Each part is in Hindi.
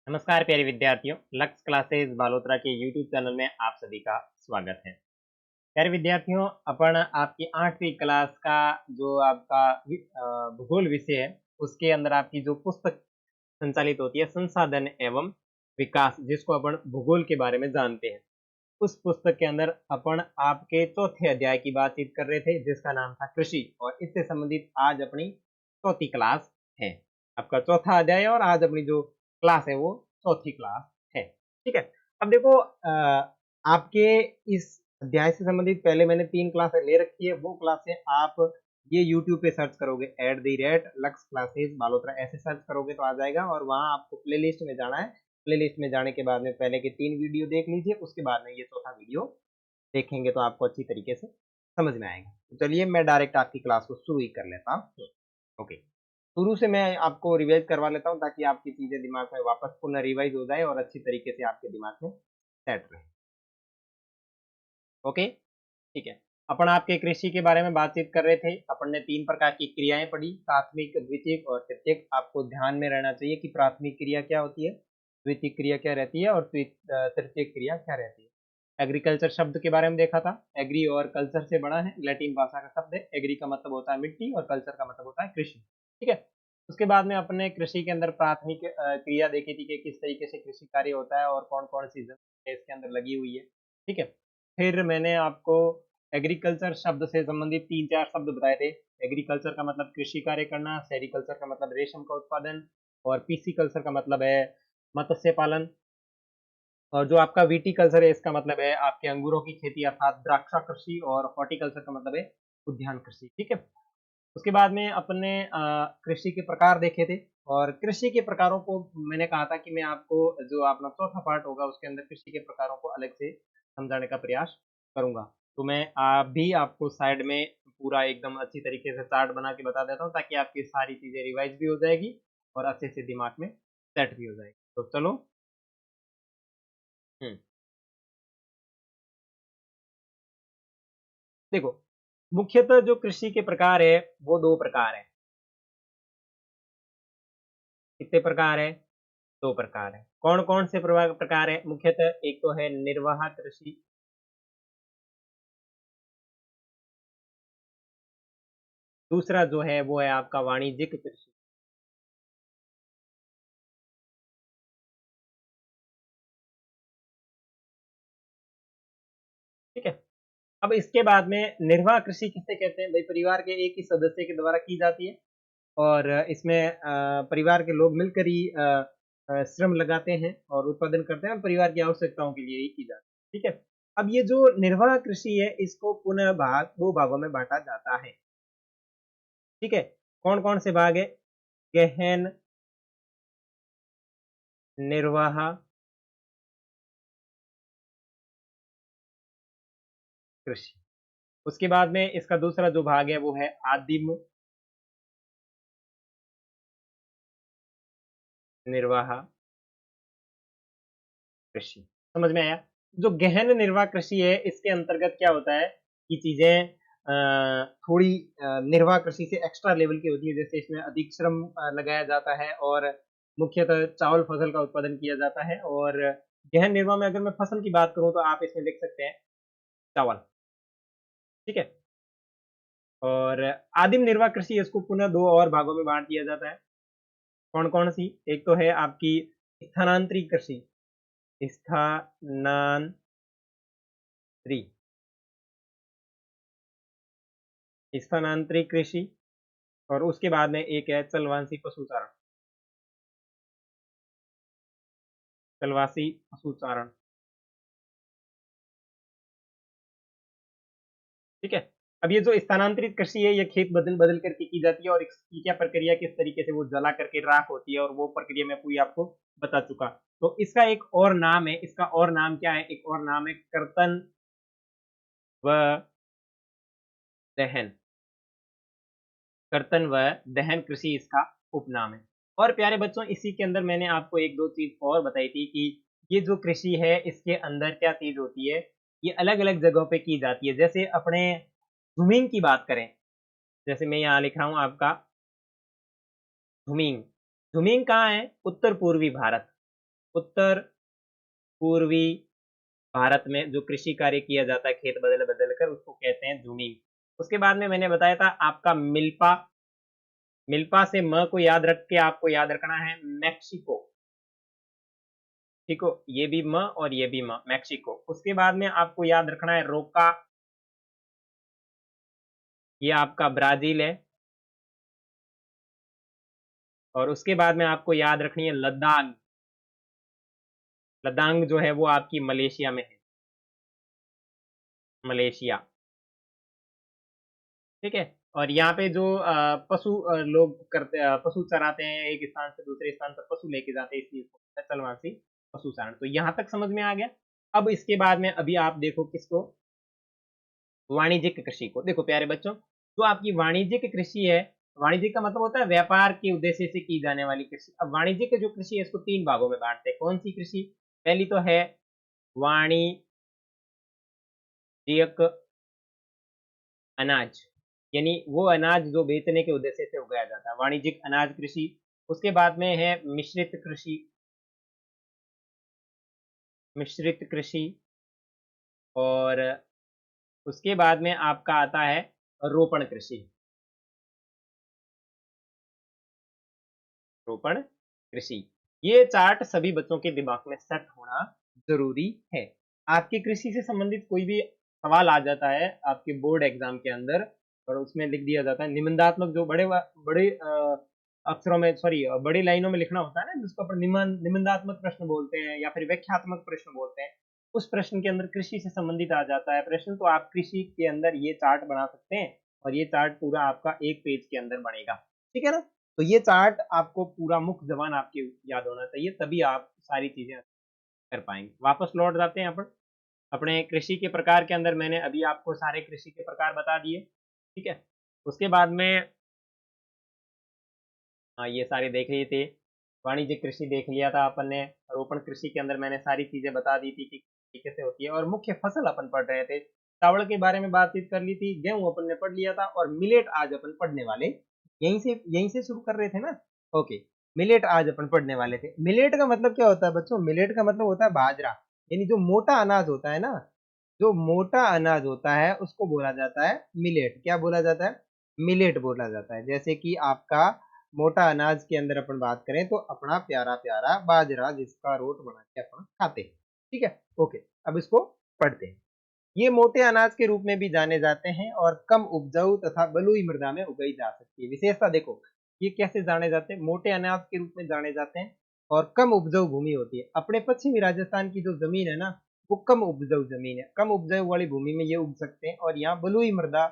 नमस्कार प्यारे विद्यार्थियों, लक्ष्य क्लासेस बालोतरा के यूट्यूब चैनल में आप सभी का स्वागत है। प्यारे विद्यार्थियों, अपन आपकी 8वीं क्लास का जो आपका भूगोल विषय है, उसके अंदर आपकी जो पुस्तक संचालित होती है संसाधन एवं विकास, जिसको अपन भूगोल के बारे में जानते हैं, उस पुस्तक के अंदर अपन आपके चौथे अध्याय की बातचीत कर रहे थे, जिसका नाम था कृषि। और इससे संबंधित आज अपनी चौथी क्लास है। आपका चौथा अध्याय है और आज अपनी जो क्लास है वो चौथी क्लास है। ठीक है। अब देखो, आपके इस अध्याय से संबंधित पहले मैंने 3 क्लासें ले रखी है। वो क्लासें आप ये यूट्यूब पे सर्च करोगे @लक्ष्य क्लासेस बालोतरा, ऐसे सर्च करोगे तो आ जाएगा और वहां आपको प्लेलिस्ट में जाना है। प्लेलिस्ट में जाने के बाद में पहले के 3 वीडियो देख लीजिए, उसके बाद में ये चौथा वीडियो देखेंगे तो आपको अच्छी तरीके से समझ में आएगा। तो चलिए मैं डायरेक्ट आपकी क्लास को शुरू ही कर लेता हूँ। ओके, शुरू से मैं आपको रिवाइज करवा लेता हूँ ताकि आपकी चीजें दिमाग में वापस पुनः रिवाइज हो जाए और अच्छी तरीके से आपके दिमाग में सेट रहे। ओके, ठीक है। अपन आपके कृषि के बारे में बातचीत कर रहे थे। अपन ने 3 प्रकार की क्रियाएं पढ़ी, प्राथमिक, द्वितीयक और तृतीयक। आपको ध्यान में रहना चाहिए कि प्राथमिक क्रिया क्या होती है, द्वितीयक क्रिया क्या रहती है और तृतीयक क्रिया क्या रहती है। एग्रीकल्चर शब्द के बारे में देखा था। एग्री और कल्चर से बना है, लैटिन भाषा का शब्द है। एग्री का मतलब होता है मिट्टी और कल्चर का मतलब होता है कृषि। ठीक है। उसके बाद में अपने कृषि के अंदर प्राथमिक क्रिया देखी थी कि किस तरीके से कृषि कार्य होता है और कौन कौन सी जमीन इसके अंदर लगी हुई है। ठीक है। फिर मैंने आपको एग्रीकल्चर शब्द से संबंधित 3-4 शब्द बताए थे। एग्रीकल्चर का मतलब कृषि कार्य करना, सेरिकल्चर का मतलब रेशम का उत्पादन और पीसीकल्चर का मतलब है मत्स्य पालन। और जो आपका विटीकल्चर है, इसका मतलब है आपके अंगूरों की खेती अर्थात द्राक्षा कृषि। और हॉर्टिकल्चर का मतलब है उद्यान कृषि। ठीक है। उसके बाद में अपने कृषि के प्रकार देखे थे और कृषि के प्रकारों को मैंने कहा था कि मैं आपको जो अपना चौथा पार्ट होगा उसके अंदर कृषि के प्रकारों को अलग से समझाने का प्रयास करूंगा। तो मैं भी आपको साइड में पूरा एकदम अच्छी तरीके से चार्ट बना के बता देता हूँ ताकि आपकी सारी चीजें रिवाइज भी हो जाएगी और अच्छे से दिमाग में सेट भी हो जाएगी। तो चलो। हम्म देखो, मुख्यतः जो कृषि के प्रकार है वो 2 प्रकार है। कितने प्रकार है? 2 प्रकार है। कौन कौन से प्रकार है? मुख्यतः एक तो है निर्वाह कृषि, दूसरा जो है वो है आपका वाणिज्यिक कृषि। ठीक है। अब इसके बाद में निर्वाह कृषि किसे कहते हैं? भाई, परिवार के एक ही सदस्य के द्वारा की जाती है और इसमें परिवार के लोग मिलकर ही श्रम लगाते हैं और उत्पादन करते हैं और परिवार की आवश्यकताओं के लिए ही की जाती है। ठीक है। अब ये जो निर्वाह कृषि है इसको पुनः 2 भागों में बांटा जाता है। ठीक है। कौन कौन से भाग है? गहन निर्वाह कृषि। उसके बाद में इसका दूसरा जो भाग है वो है आदिम निर्वाह कृषि। समझ में आया? जो गहन निर्वाह कृषि है इसके अंतर्गत क्या होता है कि चीजें थोड़ी निर्वाह कृषि से एक्स्ट्रा लेवल की होती है। जैसे इसमें अधिक श्रम लगाया जाता है और मुख्यतः चावल फसल का उत्पादन किया जाता है। और गहन निर्वाह में अगर मैं फसल की बात करूं तो आप इसमें देख सकते हैं चावल। ठीक है। और आदिम निर्वाह कृषि इसको पुनः 2 और भागों में बांट दिया जाता है। कौन कौन सी? एक तो है आपकी स्थानांतरित कृषि, स्थानांतरी, स्थानांतरित कृषि। और उसके बाद में एक है चलवासी पशुचारण, चलवासी पशुचारण। ठीक है। अब ये जो स्थानांतरित कृषि है ये खेत बदल बदल करके की जाती है और इसकी क्या प्रक्रिया, किस तरीके से वो जला करके राख होती है और वो प्रक्रिया मैं पूरी आपको बता चुका। तो इसका एक और नाम है, इसका और नाम क्या है? एक और नाम है कर्तन व दहन। कर्तन व दहन कृषि इसका उपनाम है। और प्यारे बच्चों, इसी के अंदर मैंने आपको एक दो चीज और बताई थी कि ये जो कृषि है इसके अंदर क्या चीज होती है, ये अलग अलग जगहों पे की जाती है। जैसे अपने जमीन की बात करें, जैसे मैं यहाँ लिख रहा हूँ आपका झुमीन। झुमीन कहाँ है? उत्तर पूर्वी भारत। उत्तर पूर्वी भारत में जो कृषि कार्य किया जाता है खेत बदल बदल कर, उसको कहते हैं ज़ूमिंग। उसके बाद में मैंने बताया था आपका मिल्पा, मिल्पा से म को याद रख के आपको याद रखना है मैक्सिको, ठीक हो, ये भी म और ये भी म, मैक्सिको। उसके बाद में आपको याद रखना है रोका, ये आपका ब्राजील है। और उसके बाद में आपको याद रखनी है लद्दाख, लद्दाख जो है वो आपकी मलेशिया में है, मलेशिया, ठीक है। और यहाँ पे जो पशु लोग करते पशु चराते हैं, एक स्थान से दूसरे स्थान पर पशु लेके जाते हैं, इसलिए इसको कहते हैं चलवासी पशु चारण। तो यहाँ तक समझ में आ गया। अब इसके बाद में अभी आप देखो किसको, वाणिज्यिक कृषि को। देखो प्यारे बच्चों, जो आपकी वाणिज्यिक कृषि है, वाणिज्यिक का मतलब होता है व्यापार के उद्देश्य से की जाने वाली कृषि। अब वाणिज्यिक जो कृषि है इसको तीन भागों में बांटते हैं। कौन सी कृषि? पहली तो है वाणिज्यिक अनाज, यानी वो अनाज जो बेचने के उद्देश्य से उगाया जाता है, वाणिज्यिक अनाज कृषि। उसके बाद में है मिश्रित कृषि, मिश्रित कृषि। और उसके बाद में आपका आता है रोपण कृषि, रोपण कृषि। ये चार्ट सभी बच्चों के दिमाग में सेट होना जरूरी है। आपकी कृषि से संबंधित कोई भी सवाल आ जाता है आपके बोर्ड एग्जाम के अंदर, और उसमें लिख दिया जाता है निबंधात्मक, जो बड़े बड़े अक्षरों में, सॉरी बड़ी लाइनों में लिखना होता है ना, जिसको अपन निबंधात्मक प्रश्न बोलते हैं या फिर व्याख्यात्मक प्रश्न बोलते हैं। उस प्रश्न के अंदर कृषि से संबंधित आ जाता है प्रश्न, तो आप कृषि के अंदर ये चार्ट बना सकते हैं, और ये चार्ट पूरा आपका एक पेज के अंदर बनेगा, ठीक है ना। तो ये चार्ट आपको पूरा मुख्य जबान आपके याद होना चाहिए, तभी आप सारी चीजें कर पाएंगे। वापस लौट जाते हैं अपन अपने कृषि के प्रकार के अंदर। मैंने अभी आपको सारे कृषि के प्रकार बता दिए, ठीक है। उसके बाद में हाँ, ये सारे देख लिए थे। वाणिज्यिक कृषि देख लिया था अपन ने। रोपण कृषि के अंदर मैंने सारी चीजें बता दी थी कि कैसे होती है। और मुख्य फसल अपन पढ़ रहे थे, चावल के बारे में बातचीत कर ली थी, गेहूं अपन ने पढ़ लिया था, और मिलेट आज अपन पढ़ने वाले, यहीं से शुरू कर रहे थे ना। ओके, मिलेट आज अपन पढ़ने वाले थे। मिलेट का मतलब क्या होता है बच्चों? मिलेट का मतलब होता है बाजरा, यानी जो मोटा अनाज होता है ना, जो मोटा अनाज होता है उसको बोला जाता है मिलेट। क्या बोला जाता है? मिलेट बोला जाता है। जैसे कि आपका मोटा अनाज के अंदर अपन बात करें तो अपना प्यारा प्यारा बाजरा, जिसका रोट बना के अपन खाते हैं, ठीक है। ओके, अब इसको पढ़ते हैं। ये मोटे अनाज के रूप में भी जाने जाते हैं और कम उपजाऊ तथा बलुई मृदा में उगाई जा सकती है। विशेषता देखो, ये कैसे जाने जाते हैं? मोटे अनाज के रूप में जाने जाते हैं और कम उपजाऊ भूमि होती है। अपने पश्चिमी राजस्थान की जो जमीन है ना, वो कम उपजाऊ जमीन है, कम उपजाऊ वाली भूमि में ये उग सकते हैं। और यहाँ बलुई मृदा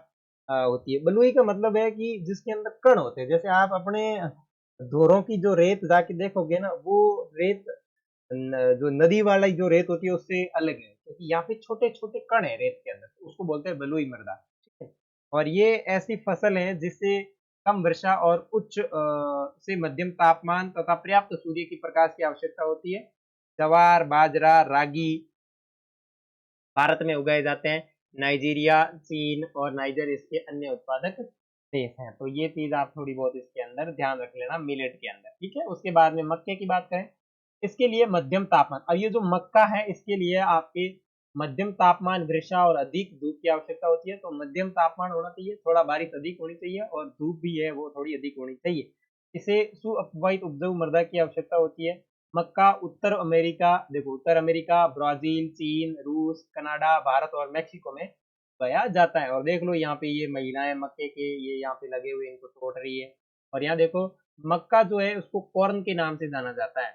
होती है। बलुई का मतलब है कि जिसके अंदर कण होते हैं। जैसे आप अपने धोरों की जो रेत जाके देखोगे ना, वो रेत जो नदी वाला जो रेत होती है उससे अलग है, क्योंकि यहाँ पे छोटे छोटे कण है रेत के अंदर, तो उसको बोलते हैं बलुई मृदा, ठीक है। और ये ऐसी फसल है जिससे कम वर्षा और उच्च से मध्यम तापमान तथा पर्याप्त सूर्य की प्रकाश की आवश्यकता होती है। जवार, बाजरा, रागी भारत में उगाए जाते हैं। नाइजीरिया, चीन और नाइजर इसके अन्य उत्पादक देश हैं। तो ये चीज आप थोड़ी बहुत इसके अंदर ध्यान रख लेना मिलेट के अंदर, ठीक है। उसके बाद में मक्के की बात करें, इसके लिए मध्यम तापमान, अब ये जो मक्का है इसके लिए आपके मध्यम तापमान, वर्षा और अधिक धूप की आवश्यकता होती है। तो मध्यम तापमान होना चाहिए, थोड़ा बारिश अधिक होनी चाहिए, और धूप भी है वो थोड़ी अधिक होनी चाहिए। इसे सुअपवाहित उपजाऊ मृदा की आवश्यकता होती है। मक्का उत्तर अमेरिका, देखो उत्तर अमेरिका, ब्राजील, चीन, रूस, कनाडा, भारत और मेक्सिको में पाया जाता है। और देख लो यहाँ पे ये महिलाएं मक्के के ये यहाँ पे लगे हुए इनको तोड़ रही है। और यहाँ देखो मक्का जो है उसको कॉर्न के नाम से जाना जाता है,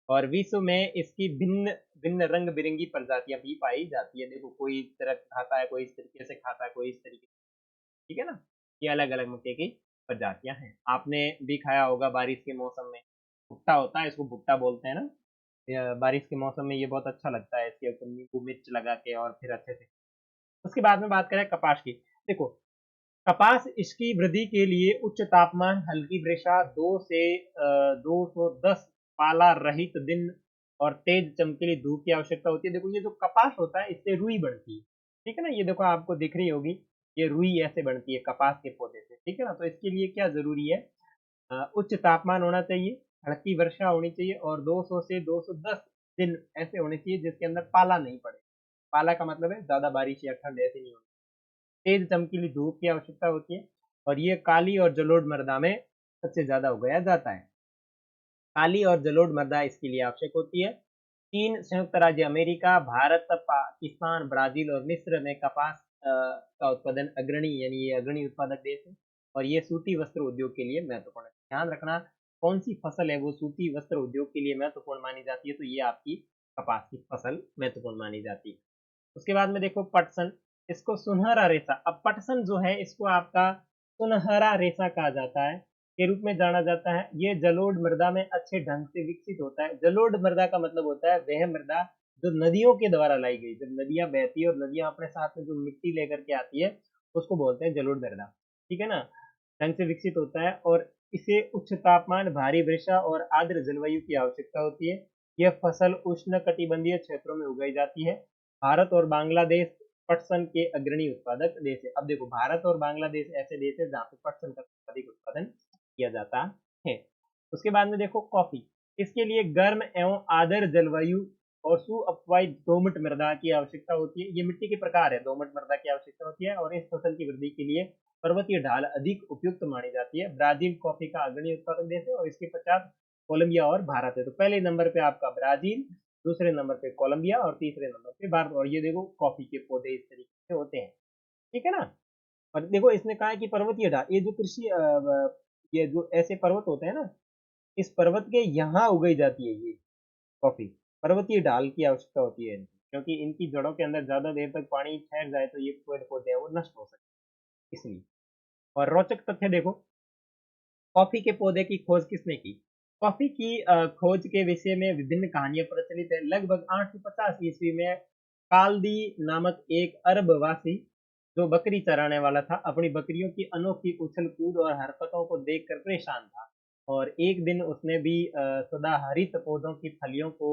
और विश्व में इसकी भिन्न भिन्न रंग बिरंगी प्रजातियां भी पाई जाती है। देखो कोई इस तरह खाता है, कोई इस तरीके से खाता है, कोई इस तरीके से, ठीक है ना। ये अलग अलग मक्के की प्रजातियां हैं। आपने भी खाया होगा बारिश के मौसम में, भुट्टा होता है, इसको भुट्टा बोलते हैं ना। बारिश के मौसम में ये बहुत अच्छा लगता है, इसके ऊपर नींबू मिर्च लगा के और फिर अच्छे से। उसके बाद में बात करें कपास की। देखो कपास इसकी वृद्धि के लिए उच्च तापमान, हल्की वर्षा, 210 पाला रहित दिन और तेज चमकीली धूप की आवश्यकता होती है। देखो ये जो कपास होता है इससे रुई बढ़ती है, ठीक है ना। ये देखो आपको दिख रही होगी, ये रुई ऐसे बनती है कपास के पौधे से, ठीक है ना। तो इसके लिए क्या जरूरी है? उच्च तापमान होना चाहिए, हल्की वर्षा होनी चाहिए और 200 से 210 दिन ऐसे होने चाहिए जिसके अंदर पाला नहीं पड़े। पाला का मतलब है ज्यादा बारिश या ठंड ऐसी नहीं होनी। तेज चमकीली धूप की आवश्यकता होती है और ये काली और जलोढ़ मृदा में सबसे ज्यादा उगाया जाता है। काली और जलोढ़ मृदा इसके लिए आवश्यक होती है। चीन, संयुक्त राज्य अमेरिका, भारत, पाकिस्तान, ब्राजील और मिस्र में कपास का उत्पादन अग्रणी, यानी ये अग्रणी उत्पादक देश है और ये सूती वस्त्र उद्योग के लिए महत्वपूर्ण है। ध्यान रखना, कौन सी फसल है वो सूती वस्त्र उद्योग के लिए महत्वपूर्ण मानी जाती है, तो ये आपकी कपास की फसल महत्वपूर्ण मानी जाती है। उसके बाद में देखो पटसन, इसको सुनहरा रेशा। अब पटसन जो है इसको आपका सुनहरा रेशा कहा जाता है, के रूप में जाना जाता है। ये जलोढ़ मृदा में अच्छे ढंग से विकसित होता है। जलोढ़ मृदा का मतलब होता है वह मृदा जो नदियों के द्वारा लाई गई, जब नदियां बहती है और नदियां अपने साथ में जो मिट्टी लेकर के आती है उसको बोलते हैं जलोढ़ मृदा। ठीक है ना, ढंग से विकसित होता है और इसे उच्च तापमान, भारी वर्षा और आर्द्र जलवायु की आवश्यकता होती है। यह फसल उष्ण कटिबंधीय क्षेत्रों में उगाई जाती है। भारत और बांग्लादेश पटसन के अग्रणी उत्पादक देश है। अब देखो, भारत और बांग्लादेश ऐसे देश है जहाँ पे पटसन का अधिक उत्पादन किया जाता है। उसके बाद में देखो कॉफी, इसके लिए गर्म एवं आर्द्र जलवायु और सुअपवाई दोमट मृदा की आवश्यकता होती है। ये मिट्टी के प्रकार है, दोमट मृदा की आवश्यकता होती है और इस फसल की वृद्धि के लिए पर्वतीय ढाल अधिक उपयुक्त मानी जाती है। ब्राजील कॉफी का अग्रणी उत्पादक देश है और इसके पश्चात कोलंबिया और भारत है। तो पहले नंबर पे आपका ब्राजील, दूसरे नंबर पे कोलंबिया और तीसरे नंबर पे भारत। और ये देखो कॉफी के पौधे इस तरीके से होते हैं। ठीक है ना। और देखो इसने कहा है कि पर्वतीय ढाल, ये जो कृषि ये जो ऐसे पर्वत होते हैं ना, इस पर्वत के यहाँ उगाई जाती है ये कॉफी। पर्वतीय ढाल की आवश्यकता होती है इनकी, क्योंकि इनकी जड़ों के अंदर ज्यादा देर तक पानी ठहर जाए तो ये पेड़ पौधे हैं वो नष्ट हो सकते हैं, इसलिए। और रोचक तथ्य देखो, कॉफी के पौधे की खोज किसने की? कॉफी की खोज के विषय में विभिन्न कहानियां प्रचलित है। लगभग 850 ईस्वी में काल्दी नामक एक अरबवासी जो बकरी चराने वाला था, अपनी बकरियों की अनोखी उछल कूद और हरकतों को देखकर परेशान था और एक दिन उसने भी सदाहरित पौधों की फलियों को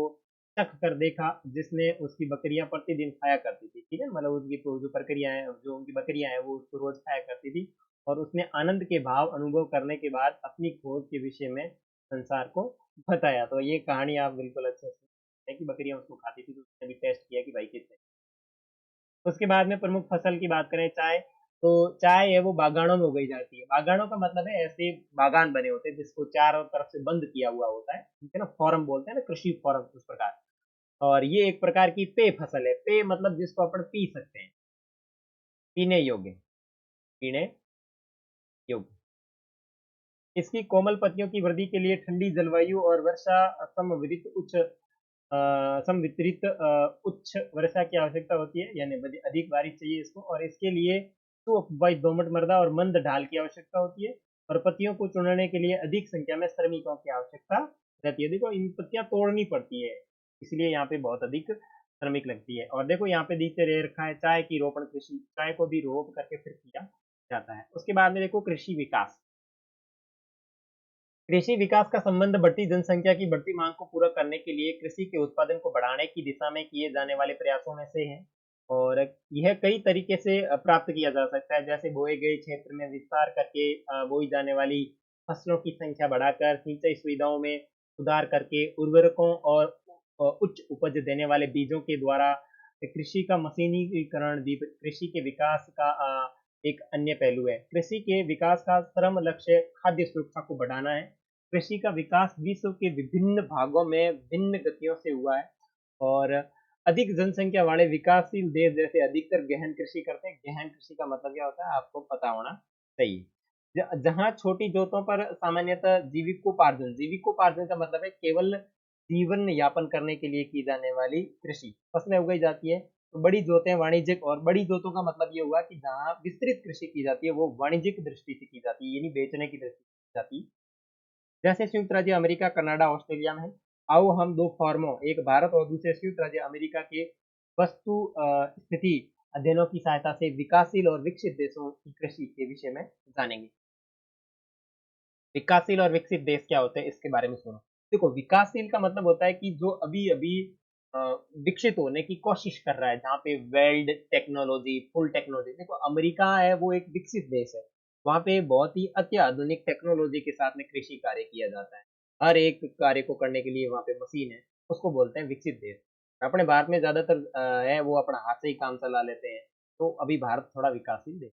चख कर देखा, जिसने उसकी बकरियां प्रतिदिन खाया करती थी। ठीक है, मतलब उसकी जो प्रक्रिया है, जो उनकी बकरियां हैं वो उसको रोज खाया करती थी और उसने आनंद के भाव अनुभव करने के बाद अपनी खोज के विषय में संसार को बताया। तो ये कहानी आप बिल्कुल अच्छे से कि बकरियां उसको खाती थी, तो उसने भी टेस्ट किया कि भाई किसने। उसके बाद में प्रमुख फसल की बात करें, चाय। तो चाय है वो बागानों में उगाई जाती है। बागानों का मतलब है ऐसे बागान बने होते हैं जिसको चारों तरफ से बंद किया हुआ होता है, ठीक है ना, फॉर्म बोलते हैं ना, कृषि फॉर्म, उस प्रकार। और ये एक प्रकार की पेय फसल है। पेय मतलब जिसको अपन पी सकते हैं, पीने योग्य, पीने योग्य। इसकी कोमल पत्तियों की वृद्धि के लिए ठंडी जलवायु और वर्षा समवितरित उच्च वर्षा की आवश्यकता होती है, यानी अधिक बारिश चाहिए इसको। और इसके लिए सुअपवाई दोमट मृदा और मंद ढाल की आवश्यकता होती है और पत्तियों को चुनने के लिए अधिक संख्या में श्रमिकों की आवश्यकता रहती है। देखो इन पत्तियां तोड़नी पड़ती है, इसलिए यहाँ पे बहुत अधिक श्रमिक लगती है। और देखो यहाँ पे नीचे दे रखा है चाय की रोपण कृषि, चाय को भी रोप करके फिर किया जाता है। उसके बाद में देखो कृषि विकास। कृषि विकास का संबंध बढ़ती जनसंख्या की बढ़ती मांग को पूरा करने के लिए कृषि के उत्पादन को बढ़ाने की दिशा में किए जाने वाले प्रयासों में से है। और यह कई तरीके से प्राप्त किया जा सकता है, जैसे बोए गए क्षेत्र में विस्तार करके बोई जाने वाली फसलों की संख्या बढ़ाकर, सिंचाई सुविधाओं में सुधार करके, उर्वरकों और उच्च उपज देने वाले बीजों के द्वारा। कृषि का मशीनीकरण भी कृषि के विकास का एक अन्य पहलू है। कृषि के विकास का परम लक्ष्य खाद्य सुरक्षा को बढ़ाना है। कृषि का विकास विश्व के विभिन्न भागों में भिन्न गतियों से हुआ है और अधिक जनसंख्या वाले विकासशील देश जैसे अधिकतर गहन कृषि करते हैं। गहन कृषि का मतलब क्या होता है आपको पता होना चाहिए। जहाँ छोटी जोतों पर सामान्यतः जीविकोपार्जन, जीविकोपार्जन का मतलब है केवल जीवन यापन करने के लिए की जाने वाली कृषि, फसलें उगाई जाती है। तो बड़ी जोतें वाणिज्यिक, और बड़ी जोतों का मतलब ये हुआ कि जहाँ विस्तृत कृषि की जाती है वो वाणिज्यिक दृष्टि से की जाती है, यानी बेचने की दृष्टि से की जाती है। जैसे संयुक्त राज्य अमेरिका, कनाडा, ऑस्ट्रेलिया में है। आओ हम दो फॉर्मों, एक भारत और दूसरे संयुक्त राज्य अमेरिका के वस्तु स्थिति अध्ययनों की सहायता से विकासशील और विकसित देशों की कृषि के विषय में जानेंगे। विकासशील और विकसित देश क्या होते हैं इसके बारे में सुनो। देखो विकासशील का मतलब होता है कि जो अभी अभी विकसित होने की कोशिश कर रहा है, जहाँ पे वेल्ड टेक्नोलॉजी, फुल टेक्नोलॉजी। देखो अमेरिका है वो एक विकसित देश है, वहाँ पे बहुत ही अत्याधुनिक टेक्नोलॉजी के साथ में कृषि कार्य किया जाता है। हर एक कार्य को करने के लिए वहाँ पे मशीन है, उसको बोलते हैं विकसित देश। अपने भारत में ज़्यादातर है वो अपना हाथ से ही काम चला लेते हैं, तो अभी भारत थोड़ा विकासशील देश।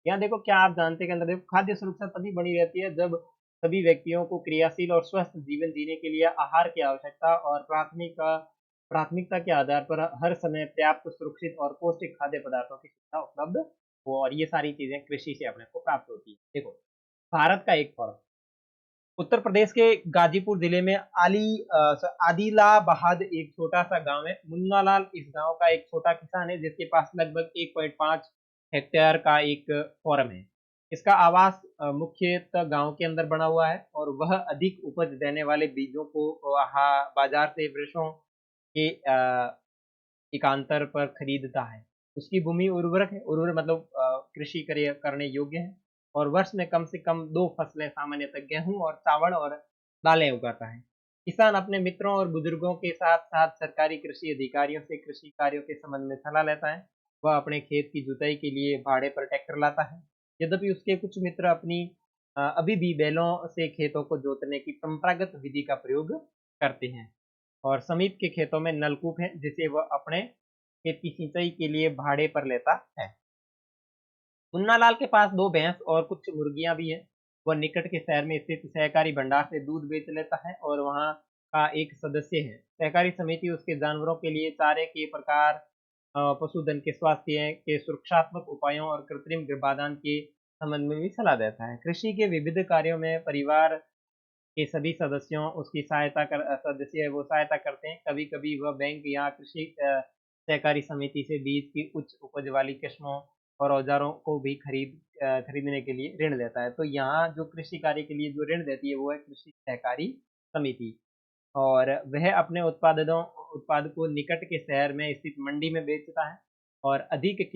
यहाँ देखो क्या आप जानते हैं कि अंदर देखो खाद्य सुरक्षा तभी बनी रहती है जब सभी व्यक्तियों को क्रियाशील और स्वस्थ जीवन जीने के लिए आहार की आवश्यकता और प्राथमिकता के आधार पर हर समय पर्याप्त सुरक्षित और पौष्टिक खाद्य पदार्थों की सुविधा उपलब्ध हो, और ये सारी चीजें कृषि से अपने को प्राप्त होती है। देखो भारत का एक फॉर्म, उत्तर प्रदेश के गाजीपुर जिले में आदिलाबाद एक छोटा सा गांव है। मुन्ना लाल इस गांव का एक छोटा किसान है जिसके पास लगभग 1.5 हेक्टेयर का एक फॉर्म है। इसका आवास मुख्यतः गांव के अंदर बना हुआ है और वह अधिक उपज देने वाले बीजों को बाजार से वृक्षों के एकांतर पर खरीदता है। उसकी भूमि उर्वरक है, उर्वर मतलब कृषि करने योग्य है, और वर्ष में कम से कम 2 फसलें सामान्यतः गेहूं और चावल और दालें उगाता है। किसान अपने मित्रों और बुजुर्गों के साथ साथ सरकारी कृषि अधिकारियों से कृषि कार्यों के संबंध में सलाह लेता है। वह अपने खेत की जुताई के लिए भाड़े पर ट्रैक्टर लाता है। यद्यपि उसके कुछ मित्र अभी भी बैलों से खेतों को जोतने की परंपरागत विधि का प्रयोग करते हैं, और समीप के खेतों में नलकूप है जिसे वह अपने खेत की सिंचाई के लिए भाड़े पर लेता है। मुन्नालाल के पास 2 भैंस और कुछ मुर्गियां भी हैं। वह निकट के शहर में स्थित सहकारी भंडार से दूध बेच लेता है और वहां का एक सदस्य है। सहकारी समिति उसके जानवरों के लिए चारे के प्रकार, पशुधन के स्वास्थ्य के सुरक्षात्मक उपायों और कृत्रिम गर्भाधान के संबंध में भी सलाह देता है। कृषि के विविध कार्यों में परिवार के सभी सदस्य है वो सहायता करते हैं। कभी-कभी वह बैंक या कृषि सहकारी समिति से बीज की उच्च उपज वाली किस्मों और औजारों को भी खरीदने के लिए ऋण देता है। तो यहाँ जो कृषि कार्य के लिए जो ऋण देती है वो है कृषि सहकारी समिति, और वह अपने उत्पाद को निकट के शहर में स्थित मंडी में बेचता है। और अधिकांश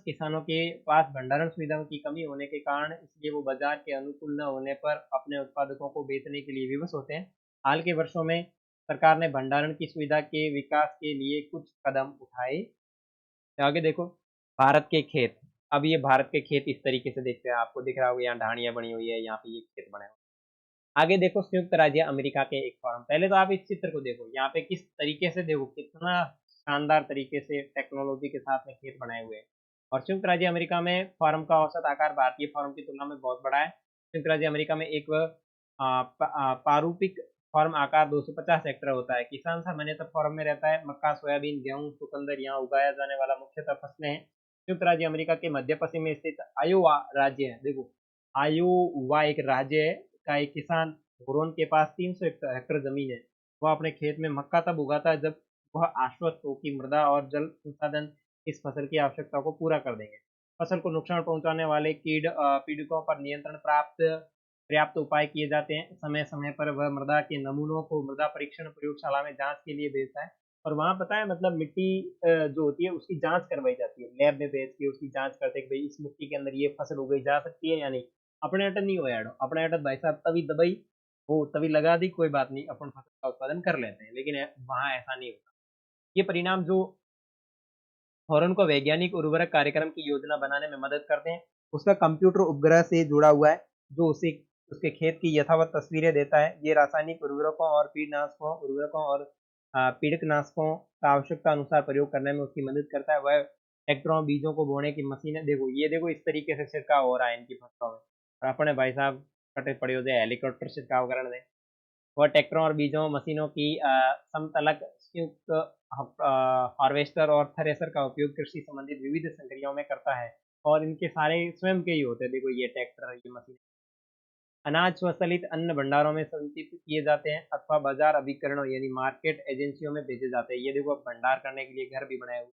किसानों के पास भंडारण सुविधाओं की कमी होने के कारण इसलिए वो बाजार के अनुकूल न होने पर अपने उत्पादकों को बेचने के लिए विवश होते हैं। हाल के वर्षों में सरकार ने भंडारण की सुविधा के विकास के लिए कुछ कदम उठाए। आगे देखो भारत के खेत। अब ये भारत के खेत इस तरीके से देखते हैं, आपको दिख रहा होगा यहाँ ढाणियाँ बनी हुई है, यहाँ पे ये खेत बने हुए हैं। आगे देखो संयुक्त राज्य अमेरिका के एक फॉर्म। पहले तो आप इस चित्र को देखो, यहाँ पे किस तरीके से देखो कितना शानदार तरीके से टेक्नोलॉजी के साथ में खेत बनाए हुए हैं। और संयुक्त राज्य अमेरिका में फॉर्म का औसत आकार भारतीय फॉर्म की तुलना में बहुत बड़ा है। संयुक्त राज्य अमेरिका में एक पारूपिक फॉर्म आकार 250 हेक्टर होता है। किसान सामान्यतः फॉर्म में रहता है। मक्का, सोयाबीन, गेहूं, चुकंदर यहाँ उगाया जाने वाला मुख्यतः फसलें हैं। संयुक्त राज्य अमेरिका के मध्य पश्चिम में स्थित आयोवा राज्य है, देखो आयोवा एक राज्य है का एक किसान हुरोन के पास 300 हेक्टर जमीन है। वह अपने खेत में मक्का तब उगाता है जब वह आश्वस्त हो कि मृदा और जल संसाधन इस फसल की आवश्यकता को पूरा कर देंगे। फसल को नुकसान पहुंचाने वाले पीड़ितों पर नियंत्रण पर्याप्त उपाय किए जाते हैं। समय समय पर वह मृदा के नमूनों को मृदा परीक्षण प्रयोगशाला में जांच के लिए भेजता है, और वहां पता है मतलब मिट्टी जो होती है उसकी जांच करवाई जाती है। लैब में भेज के उसकी जांच करते हैं कि भाई इस मिट्टी के अंदर ये फसल उगाई जा सकती है या नहीं। अपने अटन नहीं हुआ याडो, अपने अटन भाई साहब तभी दबाई वो तभी लगा दी, कोई बात नहीं, अपन फसल का उत्पादन कर लेते हैं, लेकिन वहां ऐसा नहीं होता। ये परिणाम जो और उनको वैज्ञानिक उर्वरक कार्यक्रम की योजना बनाने में मदद करते हैं। उसका कंप्यूटर उपग्रह से जुड़ा हुआ है जो उसे उसके खेत की यथावत तस्वीरें देता है। ये रासायनिक उर्वरकों और पीड़कनाशकों का आवश्यकता अनुसार प्रयोग करने में उसकी मदद करता है। वह ट्रैक्टरों बीजों को बोने की मशीनें देखो, ये देखो इस तरीके से छिड़काव हो रहा है इनकी फसलों में, और अपने भाई साहब कटे पड़े होते हेलीकॉप्टर छिड़काव करने दें। वह ट्रैक्टरों और बीजों मशीनों की समतलक संयुक्त हार्वेस्टर और थ्रेसर का उपयोग कृषि संबंधित विविध संक्रियाओं में करता है, और इनके सारे स्वयं के ही होते हैं। देखो ये ट्रैक्टर, ये मशीन अनाज स्वचालित अन्न भंडारों में संचित किए जाते हैं अथवा बाजार अभिकरणों यानी मार्केट एजेंसियों में भेजे जाते हैं। ये देखो भंडार करने के लिए घर भी बनाए हुए।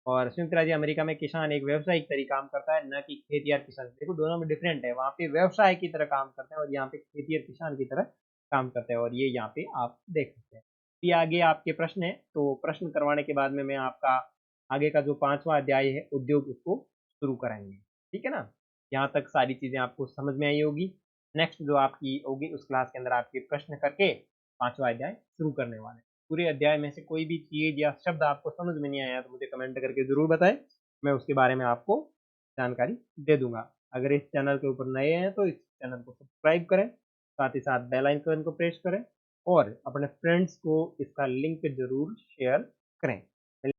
और संयुक्त राज्य अमेरिका में किसान एक व्यवसायिक तरीका काम करता है, न कि खेती और किसान। देखो दोनों में डिफरेंट है, वहाँ पे व्यवसाय की तरह काम करते हैं और यहाँ पे खेती और किसान की तरह काम करते हैं, और ये यहाँ पे आप देख सकते हैं। ये आगे आपके प्रश्न है, तो प्रश्न करवाने के बाद में मैं आपका आगे का जो 5वां अध्याय है उद्योग, उसको शुरू कराएंगे। ठीक है ना, यहाँ तक सारी चीजें आपको समझ में आई होगी। नेक्स्ट जो आपकी होगी उस क्लास के अंदर आपके प्रश्न करके 5वां अध्याय शुरू करने वाले हैं। पूरे अध्याय में से कोई भी चीज या शब्द आपको समझ में नहीं आया तो मुझे कमेंट करके जरूर बताएं, मैं उसके बारे में आपको जानकारी दे दूंगा। अगर इस चैनल के ऊपर नए हैं तो इस चैनल को सब्सक्राइब करें, साथ ही साथ बेल आइकन को प्रेस करें और अपने फ्रेंड्स को इसका लिंक जरूर शेयर करें।